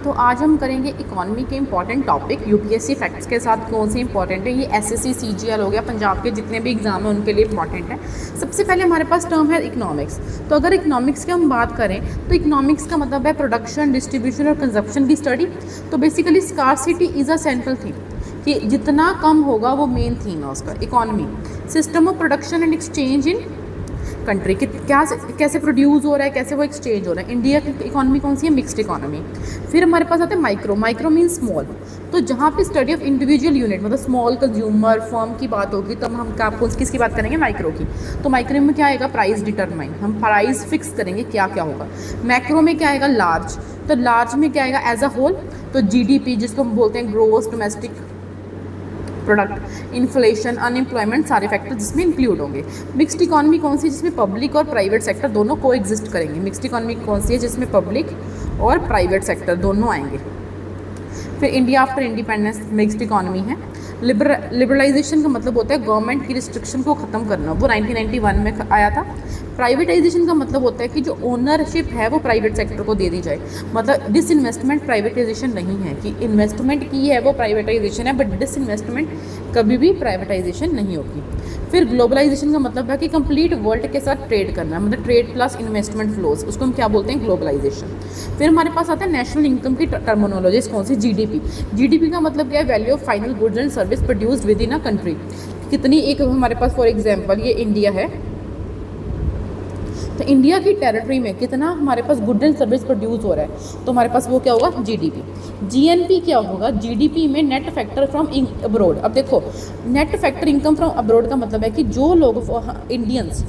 तो आज हम करेंगे इकोनॉमी के इंपॉर्टेंट टॉपिक यूपीएससी फैक्ट्स के साथ कौन से इंपॉर्टेंट है। ये एसएससी सीजीएल हो गया, पंजाब के जितने भी एग्जाम हैं उनके लिए इंपॉर्टेंट है। सबसे पहले हमारे पास टर्म है इकोनॉमिक्स। तो अगर इकोनॉमिक्स की हम बात करें तो इकोनॉमिक्स का मतलब है प्रोडक्शन, डिस्ट्रीब्यूशन और कंजप्शन की स्टडी। तो basically scarcity is a central theme, कि जितना कम होगा वो मेन थीम है उसका। Economy system of production and exchange in country, कि क्या कैसे प्रोड्यूस हो रहा है, कैसे वो एक्सचेंज हो रहा है। इंडिया की इकोनॉमी कौन सी है? Mixed economy. फिर हमारे पास आता है माइक्रो। माइक्रो मीन स्मॉल, तो जहाँ पे स्टडी ऑफ इंडिविजुअल यूनिट मतलब स्मॉल कंज्यूमर फर्म की बात होगी तो हम किसकी बात करेंगे? माइक्रो की। तो माइक्रो में क्या आएगा? प्राइस डिटरमाइन, हम प्राइस फिक्स करेंगे क्या क्या होगा। मैक्रो में क्या आएगा? लार्ज। तो लार्ज में क्या आएगा? As a whole. तो जीडीपी जिसको हम बोलते हैं gross domestic product, inflation, unemployment, सारे फैक्टर जिसमें इंक्लूड होंगे। मिक्स्ड इकोनॉमी कौन सी? जिसमें पब्लिक और प्राइवेट सेक्टर दोनों को एग्जिस्ट करेंगे। मिक्स्ड इकोनॉमी कौन सी है? जिसमें पब्लिक और प्राइवेट सेक्टर दोनों आएंगे। फिर India after independence mixed economy है। लिबरलाइजेशन का मतलब होता है गवर्नमेंट की रिस्ट्रिक्शन को ख़त्म करना, वो 1991 में आया था। प्राइवेटाइजेशन का मतलब होता है कि जो ओनरशिप है वो प्राइवेट सेक्टर को दे दी जाए। मतलब डिसइन्वेस्टमेंट प्राइवेटाइजेशन नहीं है, कि इन्वेस्टमेंट की है वो प्राइवेटाइजेशन है, बट डिसइन्वेस्टमेंट कभी भी प्राइवेटाइजेशन नहीं होगी। फिर ग्लोबलाइजेशन का मतलब है कि कंप्लीट वर्ल्ड के साथ ट्रेड करना, मतलब ट्रेड प्लस इन्वेस्टमेंट फ्लोज, उसको हम क्या बोलते हैं? ग्लोबलाइजेशन। फिर हमारे पास आता है नेशनल इनकम की टर्मिनोलॉजीज कौन सी? जीडीपी। जीडीपी का मतलब क्या है? Value of final goods and service produced with in a country. कितनी, एक हमारे पास फॉर एग्जांपल ये इंडिया है, तो इंडिया की टेरिटरी में कितना हमारे पास गुड एंड सर्विस प्रोड्यूस हो रहा है, तो हमारे पास वो क्या होगा? जीडीपी। जीएनपी क्या होगा? जीडीपी में नेट फैक्टर फ्रॉम अब्रोड। अब देखो, net factor income from abroad का मतलब है कि जो लोग इंडियंस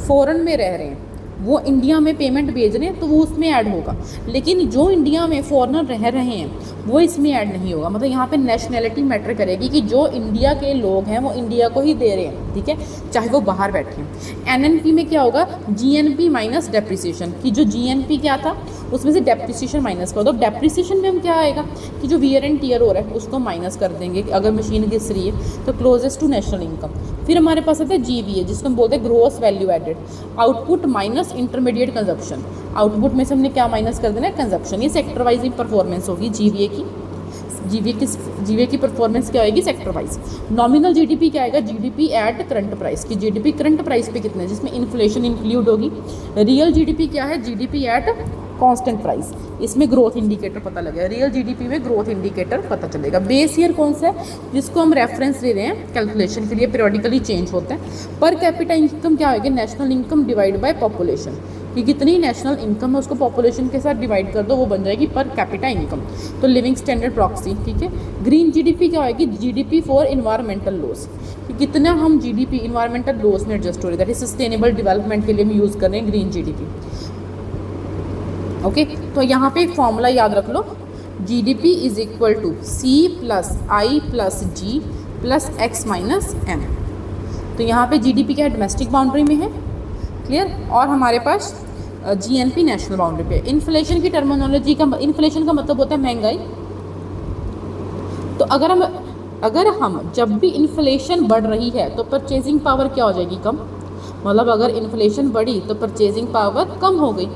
फॉरेन में रह रहे हैं वो इंडिया में पेमेंट भेज रहे हैं तो वो उसमें ऐड होगा, लेकिन जो इंडिया में फॉरेनर रह रहे हैं वो इसमें ऐड नहीं होगा। मतलब यहाँ पे नेशनैलिटी मैटर करेगी, कि जो इंडिया के लोग हैं वो इंडिया को ही दे रहे हैं, ठीक है, चाहे वो बाहर बैठे हैं। एनएनपी में क्या होगा? जीएनपी माइनस डेप्रिसिएशन, कि जो जीएनपी क्या था उसमें से डेप्रिसिएशन माइनस कर दो। डेप्रिसिएशन में हम क्या आएगा कि जो वियर एंड टियर हो रहा है उसको माइनस कर देंगे अगर मशीन घिस रही है, तो क्लोजेस्ट टू नेशनल इनकम। फिर हमारे पास आता है जीवीए, जिसको हम बोलते हैं gross value added, output minus intermediate consumption. Output में से हमने क्या माइनस कर देना है? कंजप्शन। ये सेक्टर वाइज परफॉर्मेंस होगी जीवीए की। जीवीए की परफॉर्मेंस क्या होगी? Sector wise. नॉमिनल जीडीपी क्या आएगा? जीडीपी एट करंट प्राइस, की जीडीपी करंट प्राइस पे कितने, जिसमें इन्फ्लेशन इंक्लूड होगी। रियल जीडीपी क्या है? जीडीपी एट कांस्टेंट प्राइस, इसमें ग्रोथ इंडिकेटर पता लगेगा। रियल जीडीपी में ग्रोथ इंडिकेटर पता चलेगा। बेस ईयर कौन सा है? जिसको हम रेफरेंस ले रहे हैं कैलकुलेशन के लिए, पीरियोडिकली चेंज होता है। पर कैपिटा इनकम क्या होगी? National income divide by population, कि कितनी नेशनल इनकम है उसको पॉपुलेशन के साथ डिवाइड कर दो, वो बन जाएगी पर कैपिटा इनकम। तो लिविंग स्टैंडर्ड प्रॉक्सी, ठीक है। ग्रीन जीडीपी क्या होगी? जीडीपी फॉर इन्वायरमेंटल लॉस, कि कितना हम जीडीपी इन्वायरमेंटल लॉस में एडजस्ट हो रही है, दैट इज सस्टेनेबल डेवलपमेंट के लिए हम यूज़ कर रहे हैं ग्रीन जीडीपी। ओके, तो यहाँ पे एक फॉर्मूला याद रख लो, GDP is equal to C plus I plus G plus X minus M. तो यहाँ पे जीडीपी क्या है? डोमेस्टिक बाउंड्री में है, क्लियर। और हमारे पास जीएनपी नेशनल बाउंड्री पे। इन्फ्लेशन की टर्मिनोलॉजी का, इन्फ्लेशन का मतलब होता है महंगाई। तो अगर हम जब भी इन्फ्लेशन बढ़ रही है तो परचेजिंग पावर क्या हो जाएगी? कम। मतलब अगर इन्फ्लेशन बढ़ी तो परचेजिंग पावर कम हो गई।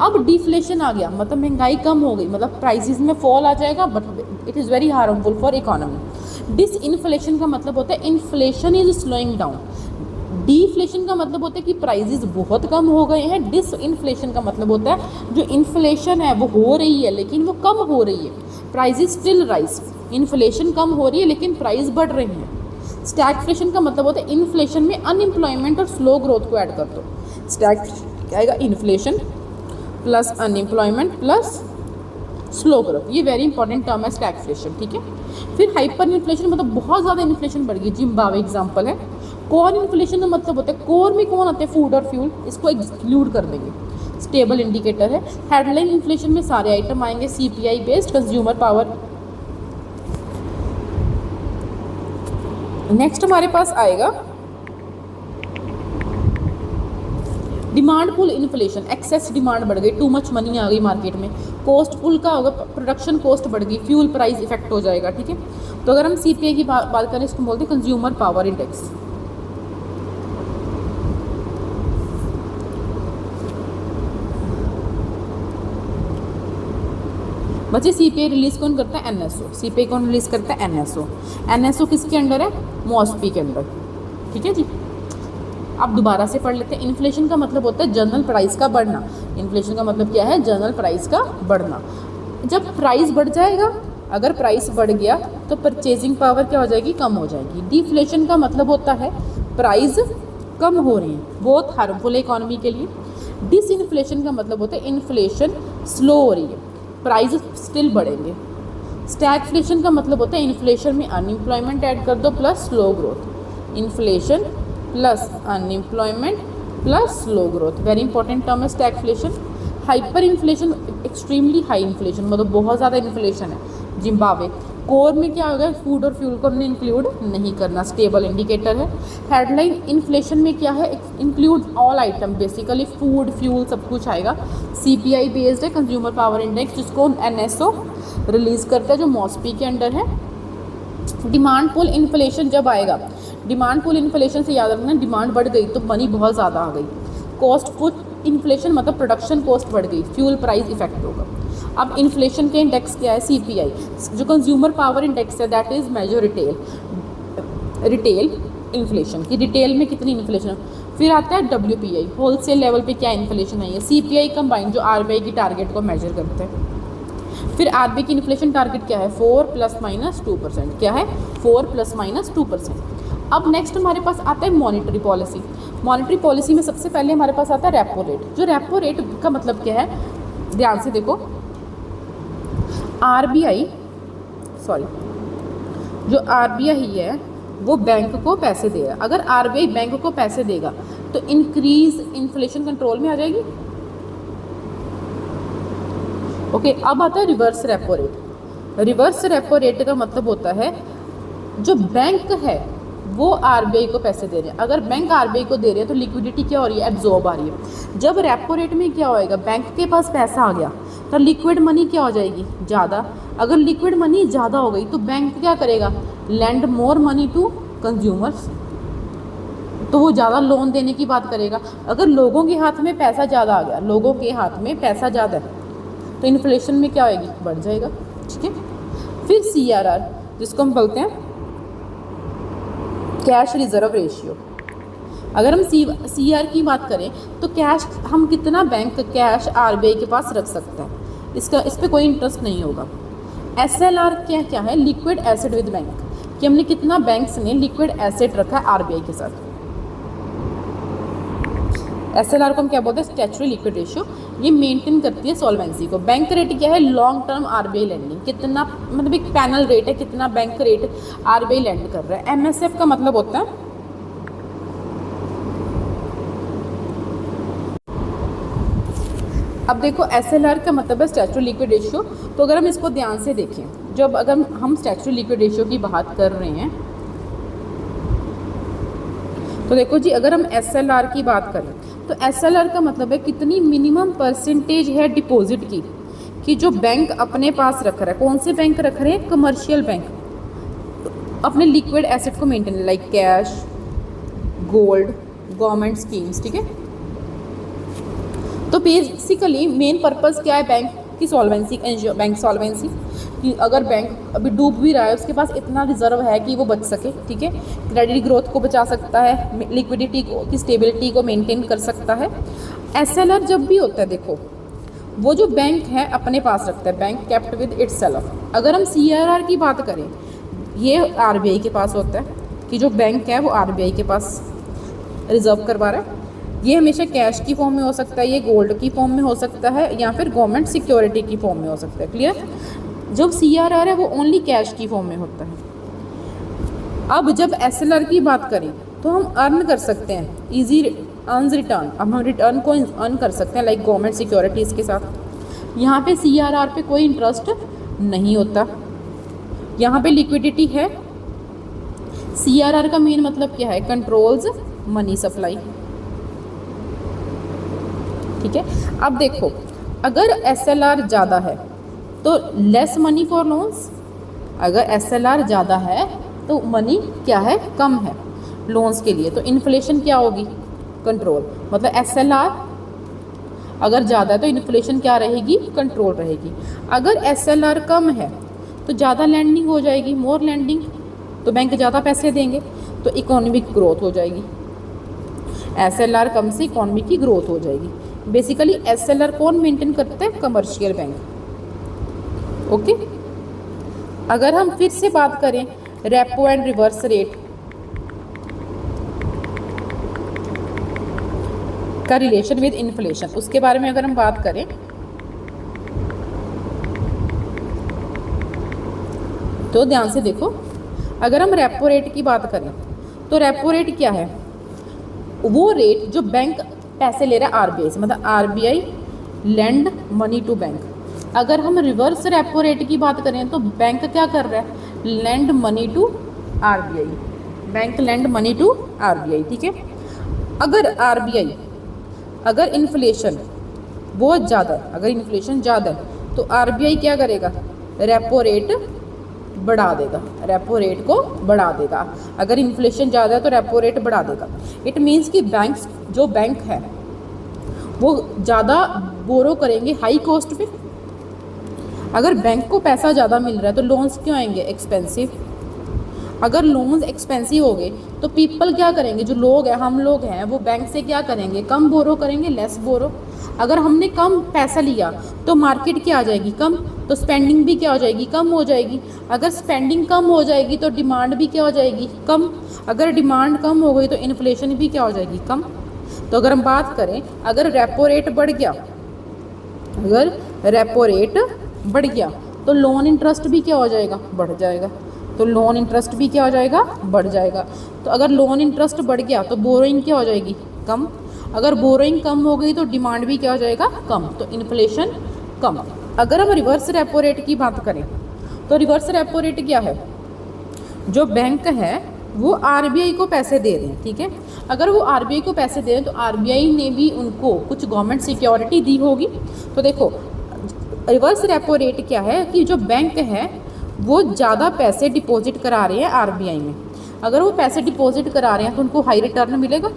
अब डिफ्लेशन आ गया, मतलब महंगाई कम हो गई, मतलब प्राइसेस में फॉल आ जाएगा, but it is very harmful for economy. Disinflation का मतलब होता है inflation is slowing down. Deflation का मतलब होता है कि प्राइसेस बहुत कम हो गए हैं। डिसइन्फ्लेशन का मतलब होता है जो इन्फ्लेशन है वो हो रही है लेकिन वो कम हो रही है, प्राइसेस स्टिल राइज। इन्फ्लेशन कम हो रही है लेकिन प्राइस बढ़ रही है। स्टैगफ्लेशन का मतलब होता है इन्फ्लेशन में अनएम्प्लॉयमेंट और स्लो ग्रोथ को ऐड कर दो। स्टैगफ्लेशन क्या आएगा? Inflation plus unemployment plus slow growth, ये वेरी इंपॉर्टेंट टर्म है स्टैगफ्लेशन, ठीक है। फिर हाइपर इन्फ्लेशन मतलब बहुत ज़्यादा इन्फ्लेशन बढ़ गई, जिम्बाब्वे एग्जाम्पल है। कोर इन्फ्लेशन का मतलब होता है, कोर में कौन आते हैं? फूड और फ्यूल, इसको एक्सक्लूड कर देंगे। स्टेबल इंडिकेटर है। हेडलाइन इन्फ्लेशन में सारे आइटम आएंगे, CPI based, consumer power. Next हमारे पास आएगा demand pull inflation, excess demand बढ़ गई, टू मच मनी आ गई मार्केट में। कॉस्ट पुल का होगा, प्रोडक्शन कॉस्ट बढ़ गई, फ्यूल प्राइस इफेक्ट हो जाएगा, ठीक है। तो अगर हम सीपीआई की बात करें इसको बोलते हैं कंज्यूमर पावर इंडेक्स। बच्चे सीपीआई रिलीज़ कौन करता है? एनएसओ। सीपीआई कौन रिलीज़ करता है? एनएसओ। एनएसओ किसके अंडर है? मॉस्पी के अंडर। ठीक है जी। अब दोबारा से पढ़ लेते हैं। इन्फ्लेशन का मतलब होता है जनरल प्राइस का बढ़ना। इन्फ्लेशन का मतलब क्या है? जनरल प्राइस का बढ़ना। जब प्राइस बढ़ जाएगा, अगर प्राइस बढ़ गया तो परचेजिंग पावर क्या हो जाएगी? कम हो जाएगी। डिफ्लेशन का मतलब होता है प्राइस कम हो रही है, बहुत हार्मफुल है इकोनॉमी के लिए। डिसइन्फ्लेशन का मतलब होता है इन्फ्लेशन स्लो हो रही है, प्राइस स्टिल बढ़ेंगे। स्टैगफ्लेशन का मतलब होता है इन्फ्लेशन में अनएम्प्लॉयमेंट ऐड कर दो plus slow growth. Inflation plus unemployment plus slow growth, very important term है stagflation. Hyperinflation, extremely high inflation, मतलब बहुत ज़्यादा इन्फ्लेशन है। जिम्बाब्वे। कोर में क्या होगा? फूड और फ्यूल को हमने इंक्लूड नहीं करना, स्टेबल इंडिकेटर है। हेडलाइन इन्फ्लेशन में क्या है? Include all item, basically food fuel सब कुछ आएगा। सीपीआई बेस्ड है, कंज्यूमर पावर इंडेक्स, जिसको एनएसओ रिलीज़ करता है, जो मॉस्पी के अंडर है। डिमांड पुल इन्फ्लेशन जब आएगा, डिमांड पुल इन्फ्लेशन से याद रखना, डिमांड बढ़ गई तो मनी बहुत ज़्यादा आ गई। कॉस्ट पुल इन्फ्लेशन मतलब प्रोडक्शन कॉस्ट बढ़ गई, फ्यूल प्राइस इफेक्ट होगा। अब इन्फ्लेशन के इंडेक्स क्या है? सीपीआई। जो कंज्यूमर पावर इंडेक्स है that is major retail inflation की, रिटेल में कितनी इन्फ्लेशन है। फिर आता है डब्ल्यूपीआई, होलसेल लेवल पे क्या इन्फ्लेशन आई है। सीपीआई कंबाइंड, जो आरबीआई की टारगेट को मेजर करते हैं। फिर आरबीआई की इन्फ्लेशन टारगेट क्या है? 4 ± 2%। क्या है? 4 ± 2%। अब नेक्स्ट हमारे पास आता है मॉनेटरी पॉलिसी। मॉनेटरी पॉलिसी में सबसे पहले हमारे पास आता है रेपो रेट। जो रेपो रेट का मतलब क्या है? ध्यान से देखो, आरबीआई जो आरबीआई है वो बैंक को पैसे देगा। अगर आरबीआई बैंक को पैसे देगा तो इंक्रीज इन्फ्लेशन कंट्रोल में आ जाएगी। ओके, अब आता है reverse repo rate. Reverse repo rate का मतलब होता है जो बैंक है वो आरबीआई को पैसे दे रहे हैं। अगर बैंक आरबीआई को दे रहे हैं तो लिक्विडिटी क्या हो रही है? एब्जॉर्ब आ रही है। जब रेपो रेट में क्या होएगा? बैंक के पास पैसा आ गया तो लिक्विड मनी क्या हो जाएगी? ज़्यादा। अगर लिक्विड मनी ज़्यादा हो गई तो बैंक क्या करेगा? Lend more money to consumers, तो वो ज़्यादा लोन देने की बात करेगा। अगर लोगों के हाथ में पैसा ज़्यादा आ गया, लोगों के हाथ में पैसा ज़्यादा है, तो इन्फ्लेशन में क्या होएगी? बढ़ जाएगा। ठीक है। फिर सीआरआर, जिसको हम बोलते हैं कैश रिजर्व रेशियो। अगर हम सीआर की बात करें तो कैश हम कितना बैंक कैश आरबीआई के पास रख सकता है, इस पर कोई इंटरेस्ट नहीं होगा। एसएलआर क्या है? लिक्विड एसेट विद बैंक, कि हमने कितना बैंक्स ने लिक्विड एसेट रखा है आरबीआई के साथ। एसएलआर को हम क्या बोलते हैं? Statutory liquid ratio. ये मेंटेन करती है सॉल्वेंसी को। बैंक रेट क्या है? लॉन्ग टर्म आरबीआई लैंडिंग, कितना मतलब एक पैनल रेट है, कितना बैंक रेट आरबीआई लैंड कर रहा है। एमएसएफ का मतलब होता है अब देखो एसएलआर का मतलब है स्टैट्यूटरी लिक्विड रेशियो। तो अगर हम इसको ध्यान से देखें, जब अगर हम स्टैट्यूटरी लिक्विड रेशियो की बात कर रहे हैं तो देखो जी, अगर हम एसएलआर की बात करें तो एसएलआर का मतलब है कितनी मिनिमम परसेंटेज है डिपॉजिट की, कि जो बैंक अपने पास रख रहा है। कौन से बैंक रख रहे हैं? कमर्शियल बैंक, अपने लिक्विड एसेट को maintain, like cash, gold, government schemes. ठीक है। तो बेसिकली मेन पर्पस क्या है बैंक की? सॉल्वेंसी, बैंक सॉल्वेंसी, कि अगर बैंक अभी डूब भी रहा है उसके पास इतना रिजर्व है कि वो बच सके। ठीक है। क्रेडिट ग्रोथ को बचा सकता है, लिक्विडिटी की स्टेबिलिटी को मेंटेन कर सकता है। एसएलआर जब भी होता है, देखो वो जो बैंक है अपने पास रखता है, बैंक केप्ट विद इटसेल्फ। अगर हम सीआरआर की बात करें, ये आरबीआई के पास होता है, कि जो बैंक है वो आरबीआई के पास रिजर्व करवा रहा है। ये हमेशा कैश की फॉर्म में हो सकता है, ये गोल्ड की फॉर्म में हो सकता है, या फिर गवर्नमेंट सिक्योरिटी की फॉर्म में हो सकता है। क्लियर? जब सीआरआर है वो ओनली कैश की फॉर्म में होता है। अब जब एसएलआर की बात करें तो हम अर्न कर सकते हैं, इजी अर्न्स रिटर्न, हम रिटर्न को अर्न कर सकते हैं लाइक गवर्नमेंट सिक्योरिटीज़ के साथ। यहाँ पे सीआरआर पे कोई इंटरेस्ट नहीं होता, यहाँ पे लिक्विडिटी है। सीआरआर का मेन मतलब क्या है? Controls money supply. ठीक है। अब देखो, अगर एसएलआर ज़्यादा है तो लेस मनी फॉर लोन्स, अगर एसएलआर ज़्यादा है तो मनी क्या है? कम है लोन्स के लिए। तो इन्फ्लेशन क्या होगी? कंट्रोल। मतलब एसएलआर अगर ज़्यादा है तो इन्फ्लेशन क्या रहेगी, कंट्रोल रहेगी। अगर SLR कम है तो ज़्यादा लैंडिंग हो जाएगी, मोर लैंडिंग, तो बैंक ज़्यादा पैसे देंगे तो इकोनॉमिक ग्रोथ हो जाएगी। SLR कम से इकोनॉमी की ग्रोथ हो जाएगी। बेसिकली SLR कौन मेंटेन करते हैं, कमर्शियल बैंक। ओके, अगर हम फिर से बात करें रेपो एंड रिवर्स रेट का रिलेशन विद इन्फ्लेशन, उसके बारे में अगर हम बात करें तो ध्यान से देखो। अगर हम रेपो रेट की बात करें तो रेपो रेट क्या है, वो रेट जो बैंक पैसे ले रहा है RBI से, मतलब RBI lend money to bank. अगर हम रिवर्स रेपो रेट की बात करें तो बैंक क्या कर रहा है, lend money to RBI, bank lend money to RBI। ठीक है, अगर RBI, अगर इन्फ्लेशन बहुत ज़्यादा है, अगर इन्फ्लेशन ज़्यादा है तो RBI क्या करेगा, रेपो रेट बढ़ा देगा, रेपो रेट को बढ़ा देगा। अगर इन्फ्लेशन ज़्यादा है तो रेपो रेट बढ़ा देगा। इट मीन्स कि बैंक्स, जो बैंक है वो ज़्यादा बोरो करेंगे हाई कॉस्ट पे। अगर बैंक को पैसा ज़्यादा मिल रहा है तो लोन्स क्यों आएंगे, एक्सपेंसिव। अगर लोन्स एक्सपेंसिव हो गए तो पीपल क्या करेंगे, जो लोग हैं, हम लोग हैं, वो बैंक से क्या करेंगे, कम बोरो करेंगे, लेस बोरो। अगर हमने कम पैसा लिया तो मार्केट क्या आ जाएगी, कम, तो स्पेंडिंग भी क्या हो जाएगी, कम हो जाएगी। अगर स्पेंडिंग कम हो जाएगी तो डिमांड भी क्या हो जाएगी, कम। अगर डिमांड कम हो गई तो इन्फ्लेशन भी क्या हो जाएगी, कम। तो अगर हम बात करें, अगर रेपो रेट बढ़ गया, अगर रेपो रेट बढ़ गया तो लोन इंटरेस्ट भी क्या हो जाएगा, बढ़ जाएगा। तो लोन इंटरेस्ट भी क्या हो जाएगा, बढ़ जाएगा। तो अगर लोन इंटरेस्ट बढ़ गया तो बोरोइंग क्या हो जाएगी, कम। अगर बोरोइंग कम हो गई तो डिमांड भी क्या हो जाएगा, कम, तो इन्फ्लेशन कम। अगर हम रिवर्स रेपो रेट की बात करें तो रिवर्स रेपो रेट क्या है, जो बैंक है वो RBI को पैसे दे रहे हैं। ठीक है, अगर वो RBI को पैसे दे रहे हैं तो RBI ने भी उनको कुछ गवर्नमेंट सिक्योरिटी दी होगी। तो देखो रिवर्स रेपो रेट क्या है कि जो बैंक है वो ज़्यादा पैसे डिपॉजिट करा रहे हैं RBI में। अगर वो पैसे डिपॉजिट करा रहे हैं तो उनको हाई रिटर्न मिलेगा।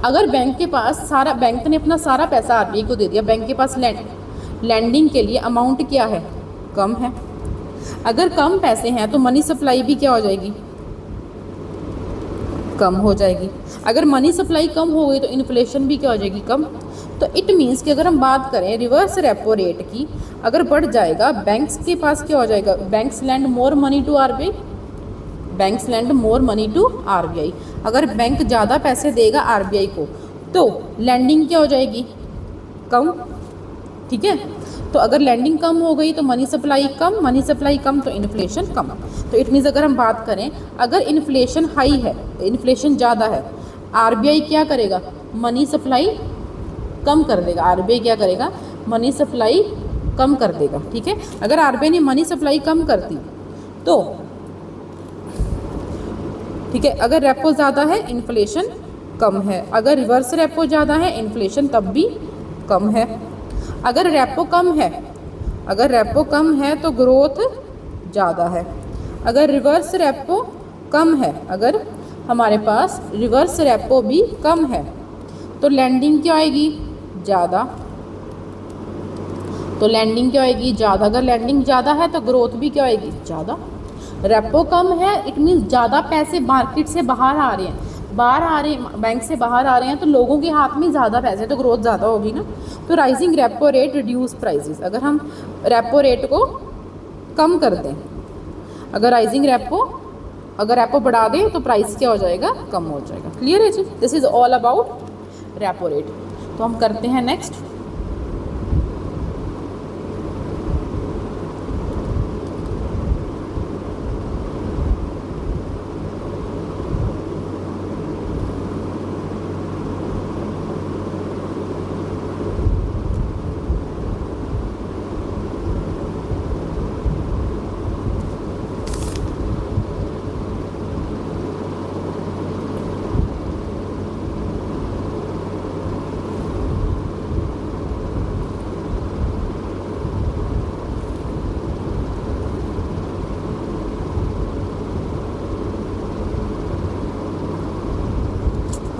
अगर बैंक के पास सारा, बैंक ने अपना सारा पैसा RBI को दे दिया, बैंक के पास लैंडिंग के लिए अमाउंट क्या है, कम है। अगर कम पैसे हैं तो मनी सप्लाई भी क्या हो जाएगी, कम हो जाएगी। अगर मनी सप्लाई कम हो गई तो इन्फ्लेशन भी क्या हो जाएगी, कम। तो इट मीन्स कि अगर हम बात करें रिवर्स रेपो रेट की, अगर बढ़ जाएगा, बैंक्स के पास क्या हो जाएगा, banks lend more money to RBI, banks lend more money to RBI। अगर बैंक ज़्यादा पैसे देगा RBI को तो लैंडिंग क्या हो जाएगी, कम। ठीक है, तो अगर लैंडिंग कम हो गई तो मनी सप्लाई कम, मनी सप्लाई कम तो इन्फ्लेशन कम। तो इट मीन्स अगर हम बात करें, अगर इन्फ्लेशन हाई है, इन्फ्लेशन ज़्यादा है, RBI क्या करेगा, मनी सप्लाई कम कर देगा। RBI क्या करेगा, मनी सप्लाई कम कर देगा। ठीक है, अगर RBI ने मनी सप्लाई कम कर दी तो ठीक है, अगर रेपो ज़्यादा है इन्फ्लेशन कम है, अगर रिवर्स रेपो ज़्यादा है इन्फ्लेशन तब भी कम है। अगर रेपो कम है, अगर रेपो कम है तो ग्रोथ ज़्यादा है। अगर रिवर्स रेपो कम है, अगर हमारे पास रिवर्स रेपो भी कम है तो लैंडिंग क्या आएगी, ज़्यादा। तो लैंडिंग क्या आएगी, ज़्यादा। अगर लैंडिंग ज़्यादा है तो ग्रोथ भी क्या आएगी, ज़्यादा। रेपो कम है, इट मीन्स ज़्यादा पैसे मार्केट से बाहर आ रहे हैं, बाहर आ रहे हैं, बैंक से बाहर आ रहे हैं, तो लोगों के हाथ में ज़्यादा पैसे, तो ग्रोथ ज़्यादा होगी ना। तो rising repo rate reduce prices, अगर हम रेपो रेट को कम कर दें, अगर राइजिंग रेपो, अगर रेपो बढ़ा दें तो प्राइस क्या हो जाएगा, कम हो जाएगा। क्लियर है जी, this is all about repo rate. तो हम करते हैं नेक्स्ट।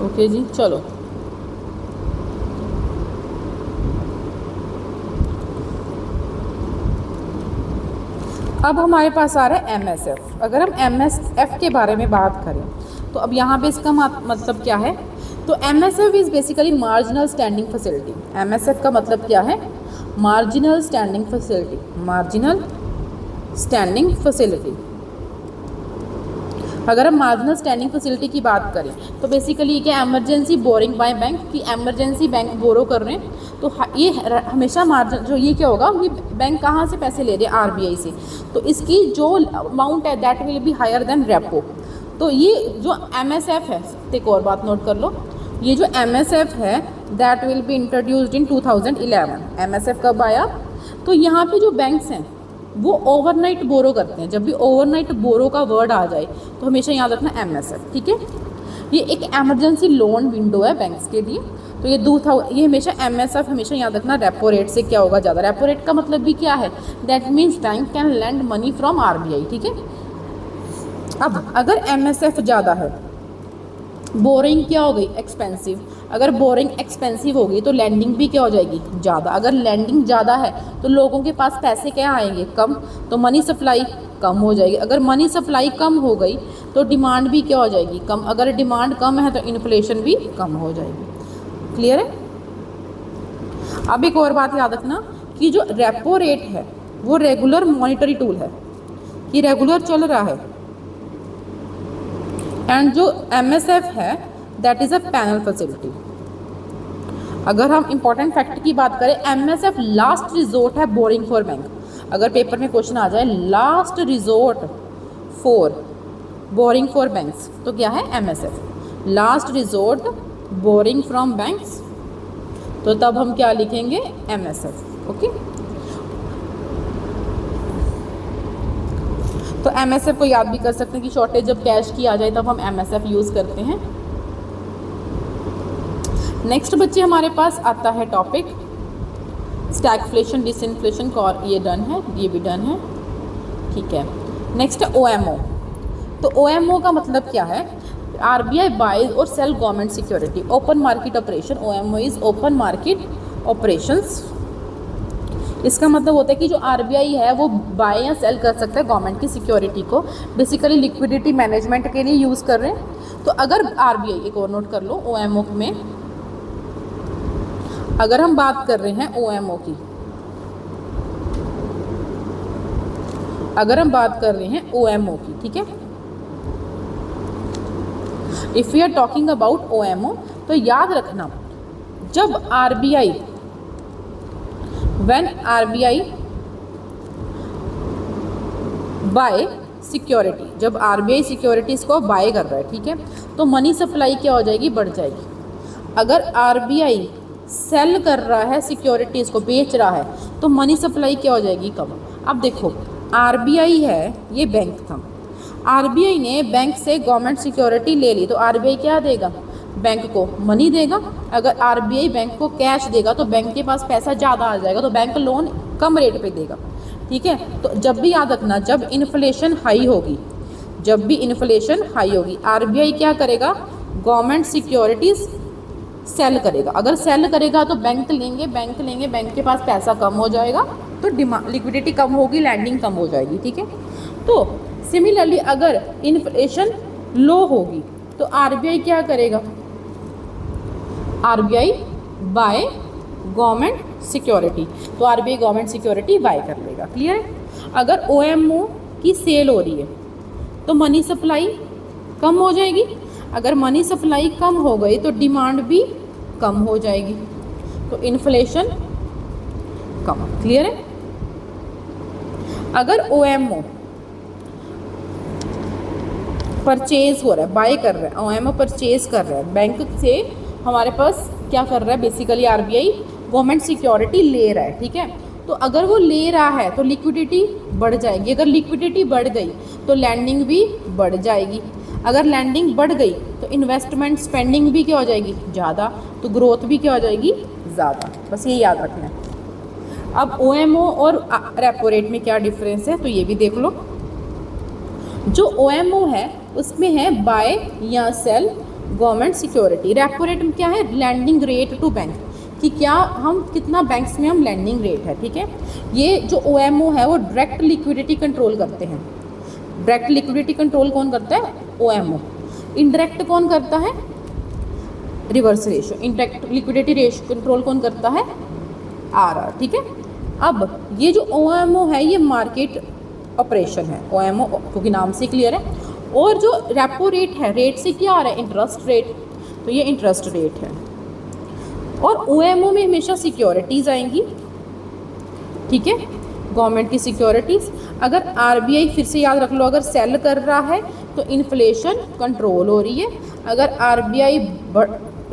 ओके जी, चलो अब हमारे पास आ रहा है MSF। अगर हम MSF के बारे में बात करें तो अब यहाँ पे इसका मतलब क्या है, तो MSF is basically marginal standing facility. MSF का मतलब क्या है, marginal standing facility, marginal standing facility. अगर हम मार्जिनल स्टैंडिंग फैसिलिटी की बात करें तो बेसिकली क्या, एमरजेंसी बोरिंग बाय बैंक, कि एमरजेंसी बैंक बोरो कर रहे हैं तो ये हमेशा मार्जिन जो ये क्या होगा, ये बैंक कहाँ से पैसे ले रहे हैं, RBI से, तो इसकी जो अमाउंट है that will be higher than repo. तो ये जो MSF है, एक और बात नोट कर लो, ये जो MSF है that will be introduced in 2011। MSF कब आया, तो यहाँ पे जो बैंक्स हैं वो ओवरनाइट बोरो करते हैं। जब भी ओवरनाइट बोरो का वर्ड आ जाए तो हमेशा याद रखना MSF, ठीक है। ये एक एमरजेंसी लोन विंडो है बैंक्स के लिए, तो ये हमेशा MSF हमेशा याद रखना रेपो रेट से क्या होगा, ज़्यादा। रेपो रेट का मतलब भी क्या है, that means bank can land money from RBI, ठीक है। अब अगर MSF ज़्यादा है, बोरिंग क्या हो गई, एक्सपेंसिव। अगर बोरिंग एक्सपेंसिव होगी तो लैंडिंग भी क्या हो जाएगी, ज़्यादा। अगर लैंडिंग ज़्यादा है तो लोगों के पास पैसे क्या आएंगे, कम, तो मनी सप्लाई कम हो जाएगी। अगर मनी सप्लाई कम हो गई तो डिमांड भी क्या हो जाएगी, कम। अगर डिमांड कम है तो इन्फ्लेशन भी कम हो जाएगी। क्लियर है। अब एक और बात याद रखना कि जो रेपो रेट है वो रेगुलर मॉनिटरी टूल है, कि रेगुलर चल रहा है, एंड जो MSF है that is a panel facility. अगर हम इंपॉर्टेंट फैक्ट की बात करें, MSF लास्ट रिजोर्ट है बोरिंग फॉर बैंक। अगर पेपर में क्वेश्चन आ जाए last resort for boring for banks, तो क्या है, MSF, last resort boring from banks, तो तब हम क्या लिखेंगे, MSF, ओके। तो MSF को याद भी कर सकते हैं कि शॉर्टेज जब कैश की आ जाए तब हम MSF यूज़ करते हैं। नेक्स्ट बच्चे हमारे पास आता है टॉपिक स्टैगफ्लेशन, डिसइंफ्लेशन, और ये डन है, ये भी डन है, ठीक है। नेक्स्ट है OMO। तो OMO का मतलब क्या है, RBI बाइज और sell government security, open market operation. OMO is open market operations. इसका मतलब होता है कि जो RBI है वो बाय या सेल कर सकता है गवर्नमेंट की सिक्योरिटी को, बेसिकली लिक्विडिटी मैनेजमेंट के लिए यूज़ कर रहे हैं। तो अगर RBI, एक और नोट कर लो, OMO में अगर हम बात कर रहे हैं OMO की, अगर हम बात कर रहे हैं OMO की, ठीक है, if we are talking about OMO, तो याद रखना जब RBI, when RBI buy security, जब RBI सिक्योरिटीज़ को बाय कर रहा है, ठीक है, तो मनी सप्लाई क्या हो जाएगी, बढ़ जाएगी। अगर RBI सेल कर रहा है सिक्योरिटीज़ को, बेच रहा है, तो मनी सप्लाई क्या हो जाएगी, कम। अब देखो RBI है, ये बैंक था, RBI ने बैंक से गवर्नमेंट सिक्योरिटी ले ली, तो RBI क्या देगा, बैंक को मनी देगा। अगर RBI बैंक को कैश देगा तो बैंक के पास पैसा ज़्यादा आ जाएगा, तो बैंक लोन कम रेट पे देगा, ठीक है। तो जब भी याद रखना, जब इन्फ्लेशन हाई होगी, जब भी इन्फ्लेशन हाई होगी, RBI क्या करेगा, गवर्नमेंट सिक्योरिटीज़ सेल करेगा। अगर सेल करेगा तो बैंक लेंगे, बैंक के पास पैसा कम हो जाएगा, तो लिक्विडिटी कम होगी, लैंडिंग कम हो जाएगी, ठीक है। तो सिमिलरली अगर इन्फ्लेशन लो होगी तो RBI क्या करेगा, RBI बाय गवर्नमेंट सिक्योरिटी, तो RBI गवर्नमेंट सिक्योरिटी बाय कर लेगा। क्लियर है। अगर OMO की सेल हो रही है तो मनी सप्लाई कम हो जाएगी। अगर मनी सप्लाई कम हो गई तो डिमांड भी कम हो जाएगी, तो इन्फ्लेशन कम। क्लियर है। अगर OMO परचेज हो रहा है, बाय कर रहा है, OMO परचेज कर रहा है बैंक से, हमारे पास क्या कर रहा है, बेसिकली RBI गवर्नमेंट सिक्योरिटी ले रहा है, ठीक है। तो अगर वो ले रहा है तो लिक्विडिटी बढ़ जाएगी। अगर लिक्विडिटी बढ़ गई तो लैंडिंग भी बढ़ जाएगी। अगर लैंडिंग बढ़ गई तो इन्वेस्टमेंट स्पेंडिंग भी क्या हो जाएगी, ज़्यादा, तो ग्रोथ भी क्या हो जाएगी, ज़्यादा। बस ये याद रखना है। अब OMO और रेपो रेट में क्या डिफरेंस है, तो ये भी देख लो। जो OMO है उसमें है बाय या sell government security. Repo rate में क्या है, लैंडिंग रेट टू बैंक, कि क्या हम कितना बैंक्स में हम लैंडिंग रेट है, ठीक है। ये जो OMO है वो डायरेक्ट लिक्विडिटी कंट्रोल करते हैं। डायरेक्ट लिक्विडिटी कंट्रोल कौन करता है? OMO। इनडायरेक्ट कौन करता है? Reverse ratio. Indirect liquidity ratio control कौन करता है? RR, ठीक है। अब ये जो OMO है ये मार्केट ऑपरेशन है, OMO क्योंकि नाम से क्लियर है। और जो रेपो रेट है, रेट से क्या आ रहा है? इंटरेस्ट रेट, तो ये इंटरेस्ट रेट है। और OMO में हमेशा सिक्योरिटीज़ आएंगी, ठीक है, गवर्नमेंट की सिक्योरिटीज़। अगर RBI, फिर से याद रख लो, अगर सेल कर रहा है तो इन्फ्लेशन कंट्रोल हो रही है। अगर RBI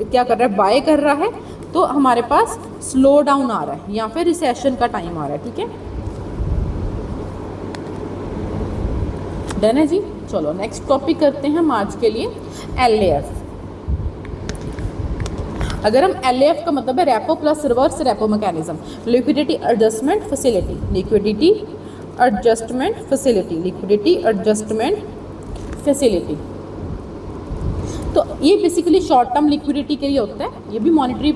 क्या कर रहा है? बाय कर रहा है तो हमारे पास स्लो डाउन आ रहा है या फिर रिसेशन का टाइम आ रहा है, ठीक है। डन है जी। चलो नेक्स्ट टॉपिक करते हैं हम आज के लिए LAF। अगर हम LAF का मतलब है repo plus reverse repo mechanism, liquidity adjustment facility, liquidity adjustment facility, liquidity adjustment facility. तो ये बेसिकली शॉर्ट टर्म लिक्विडिटी के लिए होता है। ये भी मॉनिटरी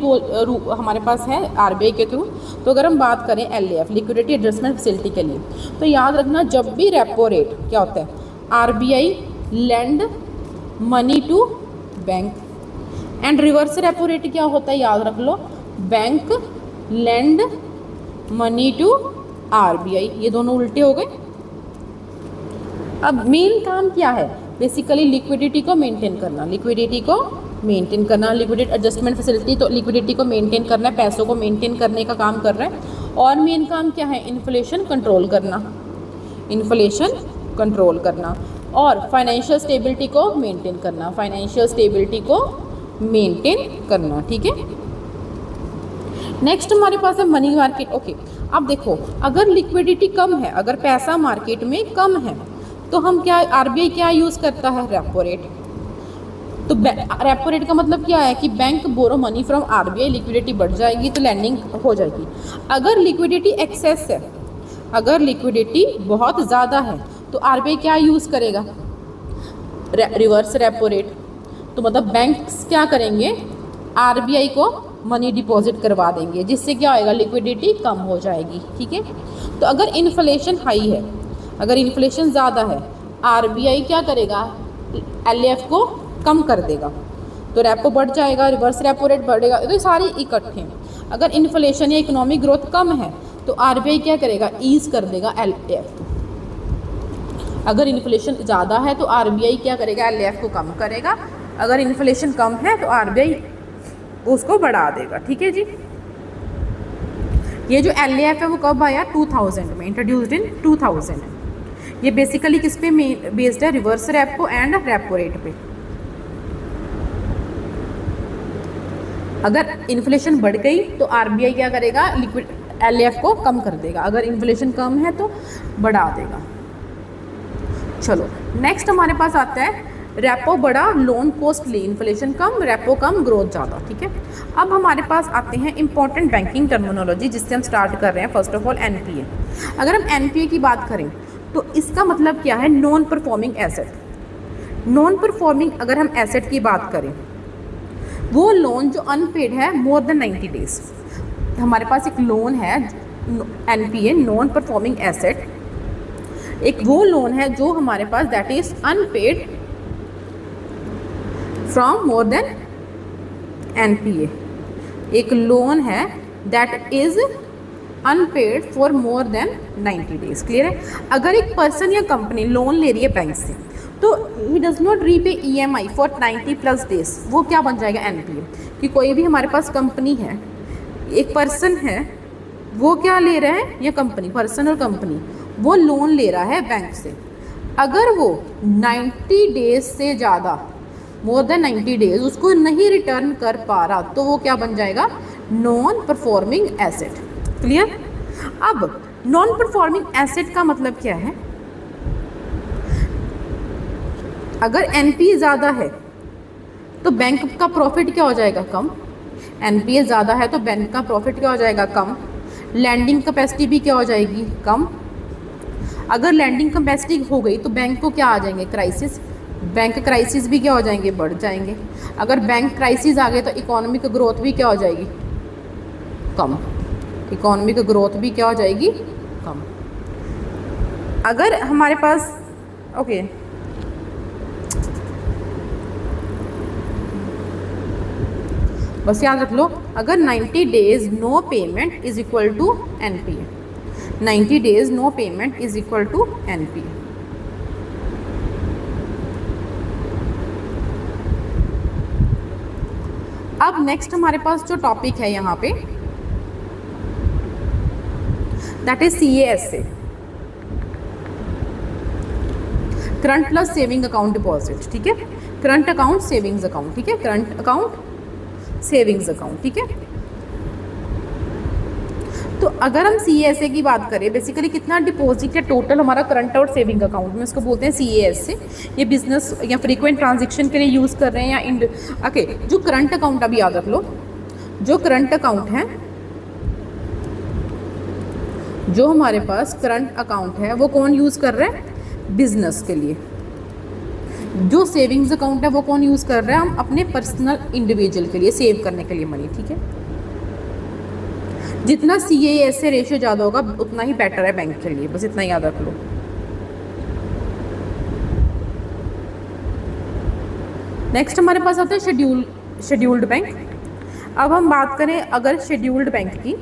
हमारे पास है RBI के थ्रू। तो अगर हम बात करें LAF, लिक्विडिटी एडजस्टमेंट फैसिलिटी के लिए, तो याद रखना जब भी रेपो रेट क्या होता है? RBI lend money to bank. And reverse repo rate क्या होता है? याद रख लो, bank lend money to RBI। ये दोनों उल्टे हो गए। अब मेन काम क्या है? बेसिकली लिक्विडिटी को मेंटेन करना, लिक्विडिटी को मेंटेन करना। लिक्विडिटी एडजस्टमेंट फैसिलिटी तो लिक्विडिटी को मेंटेन करना है, पैसों को मेंटेन करने का काम कर रहा है। और मेन काम क्या है? इन्फ्लेशन कंट्रोल करना, इन्फ्लेशन कंट्रोल करना। और फाइनेंशियल स्टेबिलिटी को मेंटेन करना, फाइनेंशियल स्टेबिलिटी को मेंटेन करना, ठीक है। नेक्स्ट हमारे पास है मनी मार्केट। ओके, अब देखो, अगर लिक्विडिटी कम है, अगर पैसा मार्केट में कम है, तो हम क्या, RBI क्या यूज़ करता है? Repo rate. तो रेपो रेट का मतलब क्या है कि bank borrow money from RBI, liquidity बढ़ जाएगी तो लैंडिंग हो जाएगी। अगर लिक्विडिटी एक्सेस है, अगर लिक्विडिटी बहुत ज़्यादा है, तो RBI क्या यूज़ करेगा? Reverse repo rate. तो मतलब बैंक्स क्या करेंगे? RBI को मनी डिपॉजिट करवा देंगे, जिससे क्या होएगा? लिक्विडिटी कम हो जाएगी, ठीक है। तो अगर इन्फ्लेशन हाई है, अगर इन्फ्लेशन ज़्यादा है, RBI क्या करेगा? LAF को कम कर देगा, तो रेपो बढ़ जाएगा, रिवर्स रेपो रेट बढ़ेगा। तो ये सारे इकट्ठे हैं। अगर इन्फ्लेशन या इकोनॉमिक ग्रोथ कम है तो RBI क्या करेगा? ईज कर देगा LAF को। अगर इन्फ्लेशन ज़्यादा है तो RBI क्या करेगा? LAF को कम करेगा। अगर इन्फ्लेशन कम है तो RBI उसको बढ़ा देगा, ठीक है जी। ये जो LAF है वो कब आया? 2000 में, इंट्रोड्यूस्ड इन 2000। ये बेसिकली किस पे बेस्ड है? Reverse repo and repo rate पे। अगर इन्फ्लेशन बढ़ गई तो RBI क्या करेगा? LAF को कम कर देगा। अगर इन्फ्लेशन कम है तो बढ़ा देगा। चलो नेक्स्ट हमारे पास आता है रेपो बढ़ा, लोन कॉस्टली, इन्फ्लेशन कम, रेपो कम, ग्रोथ ज़्यादा, ठीक है। अब हमारे पास आते हैं इंपॉर्टेंट बैंकिंग टर्मिनोलॉजी, जिससे हम स्टार्ट कर रहे हैं। First of all NPA। अगर हम NPA की बात करें तो इसका मतलब क्या है? Non performing asset. Non performing अगर हम एसेट की बात करें, वो लोन जो अनपेड है मोर देन 90 डेज। हमारे पास एक लोन है NPA, नॉन परफॉर्मिंग एसेट। एक वो लोन है जो हमारे पास that is unpaid from more than NPA। एक लोन है that is unpaid for more than 90 days. Clear है? अगर एक पर्सन या कंपनी लोन ले रही है बैंक से तो he does not repay EMI for 90+ days, वो क्या बन जाएगा? NPA। कि कोई भी हमारे पास कंपनी है, एक पर्सन है, वो क्या ले रहा है? या कंपनी, पर्सन और कंपनी, वो लोन ले रहा है बैंक से। अगर वो 90 डेज से ज़्यादा, मोर देन 90 डेज, उसको नहीं रिटर्न कर पा रहा, तो वो क्या बन जाएगा? Non performing asset. क्लियर? अब नॉन परफॉर्मिंग एसेट का मतलब क्या है? अगर NPA ज़्यादा है तो बैंक का प्रॉफिट क्या हो जाएगा? कम। NPA ज़्यादा है तो बैंक का प्रॉफिट क्या हो जाएगा? कम। लैंडिंग कैपेसिटी भी क्या हो जाएगी? कम। अगर लैंडिंग कैपेसिटी हो गई तो बैंक को क्या आ जाएंगे? क्राइसिस। बैंक क्राइसिस भी क्या हो जाएंगे? बढ़ जाएंगे। अगर बैंक क्राइसिस आ गए तो इकोनॉमिक ग्रोथ भी क्या हो जाएगी? कम, इकोनॉमी की ग्रोथ भी क्या हो जाएगी, कम। अगर हमारे पास ओके बस याद रख लो, अगर 90 days no payment is equal to NPA, 90 days no payment is equal to NPA. अब नेक्स्ट हमारे पास जो टॉपिक है यहाँ पे that is CASA, current plus saving account deposit, ठीक है, करंट अकाउंट सेविंग्स अकाउंट, ठीक है, करंट अकाउंट सेविंग्स अकाउंट, ठीक है। तो अगर हम CASA की बात करें, बेसिकली कितना डिपॉजिट है टोटल हमारा करंट और सेविंग अकाउंट में, उसको बोलते हैं CASA। ये बिजनेस या फ्रीक्वेंट ट्रांजेक्शन के लिए यूज़ कर रहे हैं या ओके। जो करंट अकाउंट, अभी याद रख लो, जो करंट अकाउंट है, जो हमारे पास करंट अकाउंट है वो कौन यूज़ कर रहा है, बिजनेस के लिए। जो सेविंग्स अकाउंट है वो कौन यूज़ कर रहा है, हम अपने पर्सनल इंडिविजुअल के लिए सेव करने के लिए मनी, ठीक है। जितना CASA रेशियो ज़्यादा होगा उतना ही बेटर है बैंक के लिए, बस इतना याद रख लो। नेक्स्ट हमारे पास आता है शेड्यूल्ड बैंक। अब हम बात करें अगर शेड्यूल्ड बैंक की,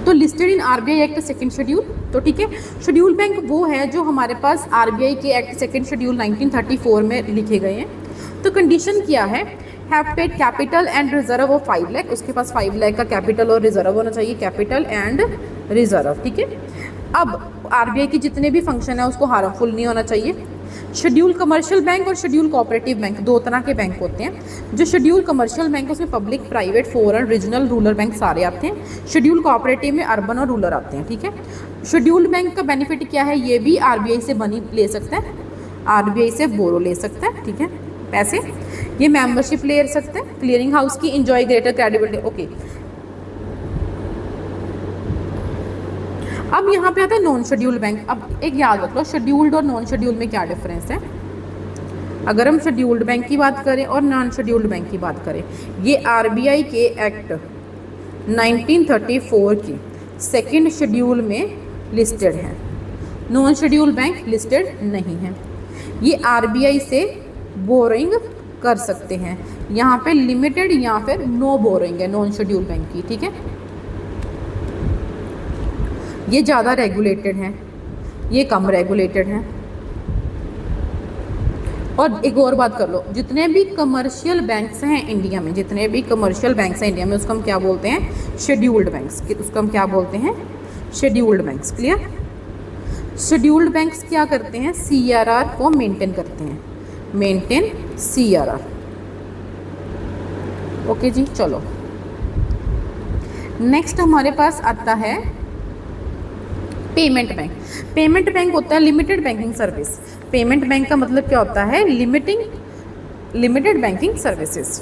तो listed in RBI act second schedule, तो ठीक है। शेड्यूल बैंक वो है जो हमारे पास RBI के एक्ट सेकंड शेड्यूल 1934 में लिखे गए हैं। तो कंडीशन क्या है, have paid capital and reserve of 5 lakh, उसके पास 5 लाख का कैपिटल और रिजर्व होना चाहिए, कैपिटल एंड रिजर्व, ठीक है। अब RBI के जितने भी फंक्शन है उसको हार्मफुल नहीं होना चाहिए। शेड्यूल कमर्शियल बैंक और शेड्यूल कोऑपरेटिव बैंक दो तरह के बैंक होते हैं। जो शेड्यूल कमर्शियल बैंक उसमें public, private, foreign, regional, rural bank सारे आते हैं। शेड्यूल कोऑपरेटिव में अर्बन और रूरल आते हैं, ठीक है। शेड्यूल्ड बैंक का बेनिफिट क्या है, ये भी RBI से मनी ले सकता है, RBI से बोरो ले सकता है, ठीक है, पैसे। ये मेंबरशिप ले सकते हैं, क्लियरिंग हाउस की इंजॉय ग्रेटर क्रेडिबिलिटी, ओके। अब यहाँ पे आता है नॉन शेड्यूल्ड बैंक। अब एक याद रख लो, शेड्यूल्ड और नॉन शेड्यूल्ड में क्या डिफरेंस है। अगर हम शेड्यूल्ड बैंक की बात करें और नॉन शेड्यूल्ड बैंक की बात करें, ये RBI के एक्ट 1934 की सेकंड शेड्यूल में लिस्टेड है। नॉन शेड्यूल्ड बैंक लिस्टेड नहीं है। ये RBI से बोरिंग कर सकते हैं, यहाँ पे लिमिटेड या फिर नो बोरिंग है नॉन शेड्यूल्ड बैंक की, ठीक है। ये ज़्यादा रेगुलेटेड हैं, ये कम रेगुलेटेड हैं। और एक और बात कर लो, जितने भी कमर्शियल बैंक्स हैं इंडिया में, जितने भी कमर्शियल बैंक्स हैं इंडिया में, उसको हम क्या बोलते हैं, शेड्यूल्ड बैंक्स, उसको हम क्या बोलते हैं, scheduled banks. Clear. Scheduled banks क्या करते हैं, CRR को मेंटेन करते हैं, मेंटेन CRR। ओके जी, चलो नेक्स्ट हमारे पास आता है पेमेंट बैंक। पेमेंट बैंक होता है limited banking service. Payment bank का मतलब क्या होता है, लिमिटेड बैंकिंग सर्विसेज।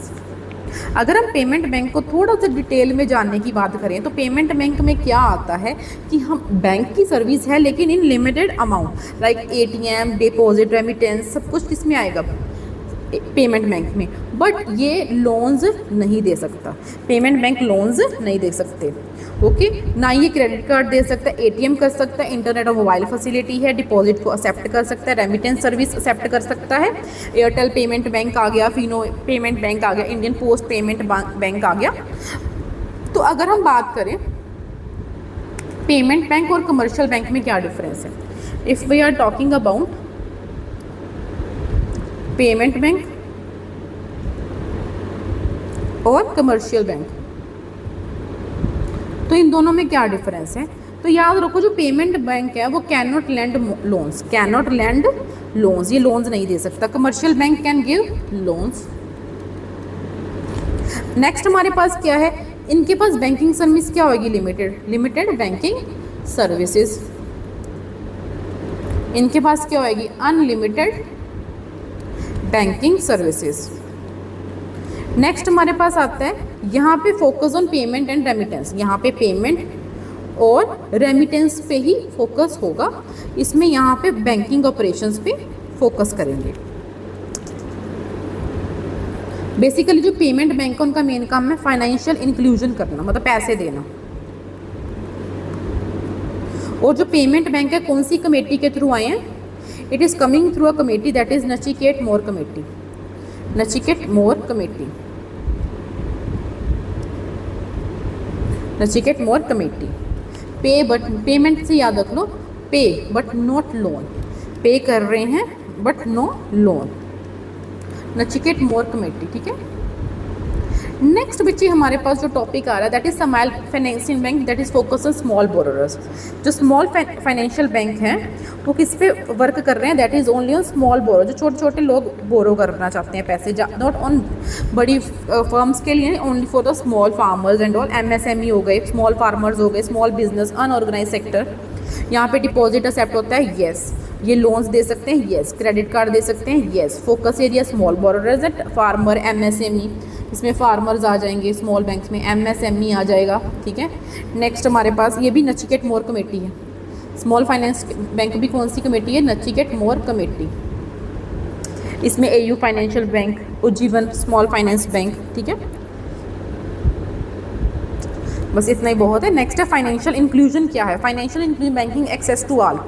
अगर हम पेमेंट बैंक को थोड़ा सा डिटेल में जानने की बात करें तो पेमेंट बैंक में क्या आता है कि हम बैंक की सर्विस है लेकिन in limited amount, like ATM, deposit, remittance, सब कुछ किस में आएगा, पेमेंट बैंक में। बट ये लोन्स नहीं दे सकता, पेमेंट बैंक लोन्स नहीं दे सकते, ओके। ना ये क्रेडिट कार्ड दे सकता है, ATM कर सकता है, इंटरनेट और मोबाइल फैसिलिटी है, डिपॉजिट को एक्सेप्ट कर सकता है, रेमिटेंस सर्विस एक्सेप्ट कर सकता है, एयरटेल पेमेंट बैंक आ गया, फिनो पेमेंट बैंक आ गया, इंडियन पोस्ट पेमेंट बैंक आ गया। तो अगर हम बात करें पेमेंट बैंक और कमर्शियल बैंक में क्या डिफरेंस है, if we are talking about payment bank और कमर्शियल बैंक, तो इन दोनों में क्या डिफरेंस है। तो याद रखो, जो पेमेंट बैंक है वो cannot land loans, cannot land loans, ये लोन्स नहीं दे सकता। Commercial bank can give loans. Next हमारे पास क्या है, इनके पास बैंकिंग सर्विस क्या होगी, लिमिटेड बैंकिंग सर्विसेज। इनके पास क्या होगी, अनलिमिटेड बैंकिंग सर्विसेज। नेक्स्ट हमारे पास आता है यहाँ पे focus on payment and remittance. यहाँ पे पेमेंट और रेमिटेंस पे ही फोकस होगा, इसमें यहाँ पे बैंकिंग ऑपरेशंस पे फोकस करेंगे। बेसिकली जो पेमेंट बैंक है उनका मेन काम है फाइनेंशियल इंक्लूजन करना, मतलब पैसे देना। और जो पेमेंट बैंक है कौन सी कमेटी के थ्रू आए हैं? It is coming through a committee that is Nachiket Mor committee, Nachiket Mor committee, Nachiket Mor committee. पे बट पेमेंट से याद रख लो, पे बट नॉट लोन, पे कर रहे हैं but no loan, Nachiket Mor committee. ठीक है। नेक्स्ट बच्चे हमारे पास जो टॉपिक आ रहा है that is small financial bank that is focus on small borrowers. जो स्मॉल फाइनेंशियल बैंक हैं वो किस पे वर्क कर रहे हैं? That is only on small borrow, जो छोटे छोटे लोग बोरो करना चाहते हैं पैसे, नॉट ऑन बड़ी फर्म्स के लिए, only for the small farmers and all. MSME हो गए, स्मॉल फार्मर्स हो गए, स्मॉल बिजनेस, अनऑर्गेनाइज सेक्टर। यहाँ पे डिपॉजिट एक्सेप्ट होता है, येस। ये लोन्स दे सकते हैं, येस। क्रेडिट कार्ड दे सकते हैं, yes. Focus area small borrowers and farmer, MSME, इसमें फार्मर्स आ जाएंगे स्मॉल बैंक्स में, एमएसएमई आ जाएगा। ठीक है। नेक्स्ट हमारे पास ये भी नचिकेत मोर कमेटी है। स्मॉल फाइनेंस बैंक भी कौन सी कमेटी है? नचिकेत मोर कमेटी। इसमें AU financial bank, Ujjivan small finance bank. ठीक है, बस इतना ही बहुत है। नेक्स्ट है फाइनेंशियल इंक्लूजन। क्या है financial inclusion? Banking access to all.